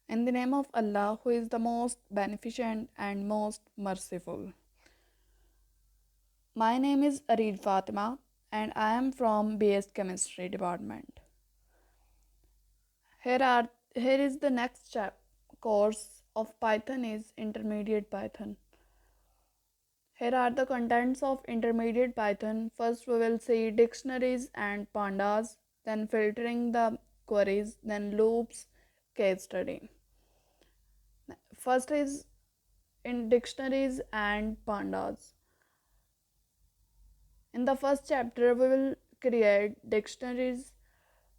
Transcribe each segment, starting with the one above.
In the name of Allah, who is the most beneficent and most merciful. My name is Areej Fatima and I am from BS Chemistry Department. Here is the next course of Python is Intermediate Python. Here are the contents of Intermediate Python. First we will see dictionaries and pandas, then filtering the queries, then loops, case study. First is in dictionaries and pandas. In the first chapter, we will create dictionaries.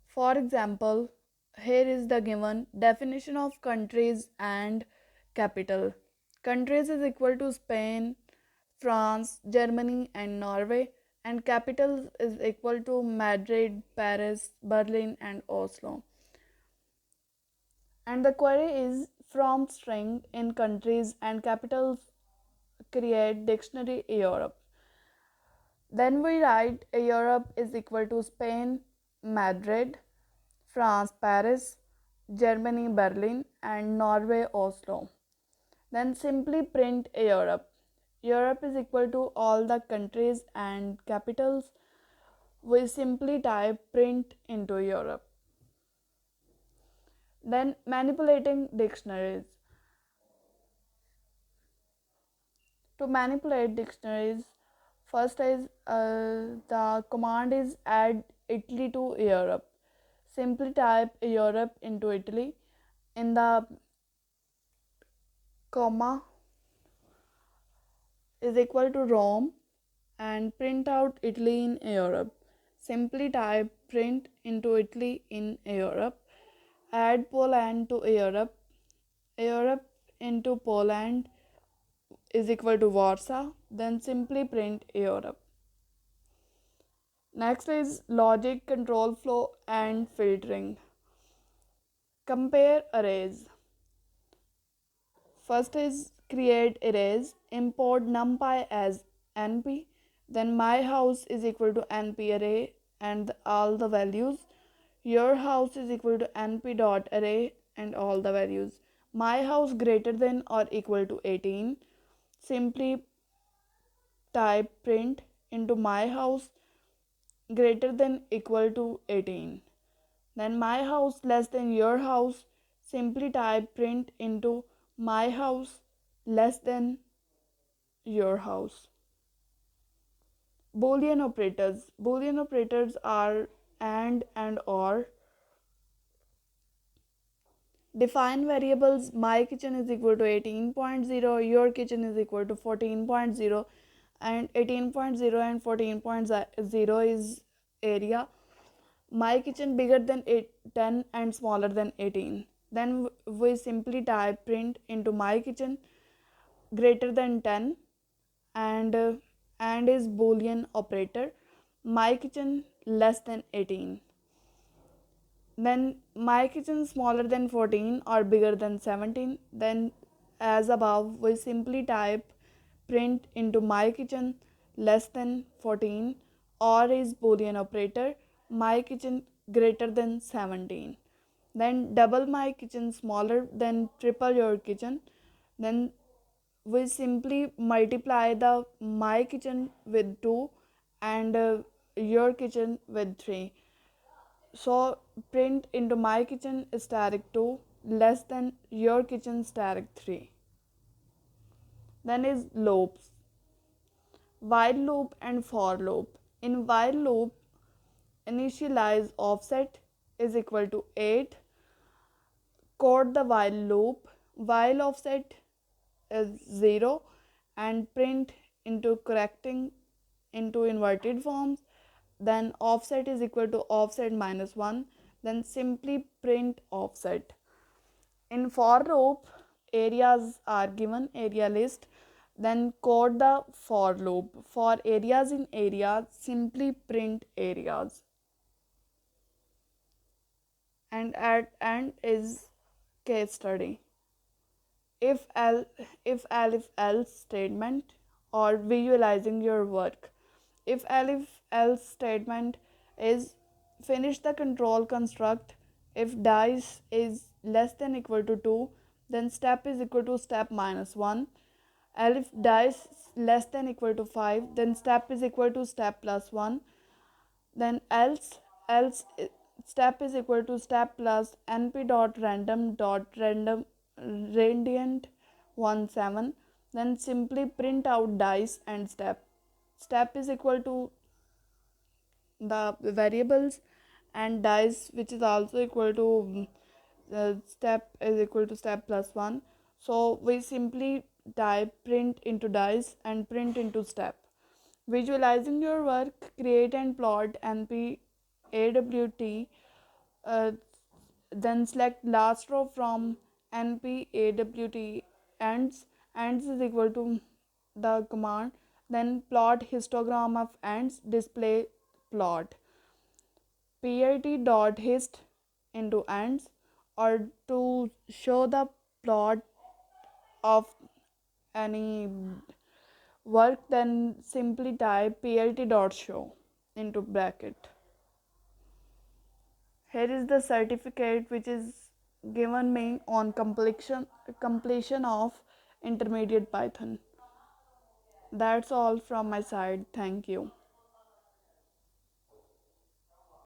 For example, here is the given definition of countries and capital. Countries is equal to Spain, France, Germany, and Norway, and capital is equal to Madrid, Paris, Berlin, and Oslo. And the query is from string in countries and capitals create dictionary Europe. Then we write Europe is equal to Spain, Madrid, France, Paris, Germany, Berlin, and Norway, Oslo. Then simply print Europe. Europe is equal to all the countries and capitals. We simply type print into Europe. Then manipulating dictionaries. To manipulate dictionaries, first is the command is add Italy to Europe. Simply type Europe into Italy in the comma is equal to Rome and print out Italy in Europe. Simply type print into Italy in Europe. Add Poland to Europe. Europe into Poland is equal to Warsaw. Then simply print Europe. Next is logic, control flow, and filtering. Compare arrays. First is create arrays, import numpy as np, then my house is equal to np array and all the values. Your house is equal to np dot array and all the values. My house greater than or equal to 18. Simply type print into my house greater than equal to 18. Then my house less than your house. Simply type print into my house less than your house. Boolean operators. Boolean operators are and or. Define variables. My kitchen is equal to 18.0, your kitchen is equal to 14.0, and 18.0 and 14.0 is area. My kitchen bigger than 10 and smaller than 18. Then we simply type print into my kitchen greater than 10 and is boolean operator. My kitchen less than 18. Then my kitchen smaller than 14 or bigger than 17. Then as above we simply type print into my kitchen less than 14 or is boolean operator my kitchen greater than 17. Then double my kitchen smaller than triple your kitchen. Then we simply multiply the my kitchen with 2 and your kitchen with 3. So print into my kitchen static 2 less than your kitchen static 3. Then is loops. While loop and for loop. In while loop, initialize offset is equal to 8. Code the while loop. While offset is 0 and print into correcting into inverted forms. Then offset is equal to offset minus 1. Then simply print offset. In for loop, areas are given, area list. Then code the for loop. For areas in areas, simply print areas. And at end is case study. If-ELIF-ELSE statement or visualizing your work. If-ELIF-ELSE statement is finish the control construct if dice is less than equal to 2, then step is equal to step minus 1. Elif dice less than equal to 5, then step is equal to step plus 1. Then else step is equal to step plus np dot random radiant 17. Then simply print out dice and step is equal to the variables, and dice which is also equal to step is equal to step plus 1. So we simply type print into dice and print into step. Visualizing your work, create and plot np awt, uh, then select last row from np awt ends is equal to the command, then plot histogram of ends, display plot pit.hist into ends, or to show the plot of any work, then simply type plt.show into bracket. Here is the certificate which is given me on completion of intermediate Python. That's all from my side. Thank you.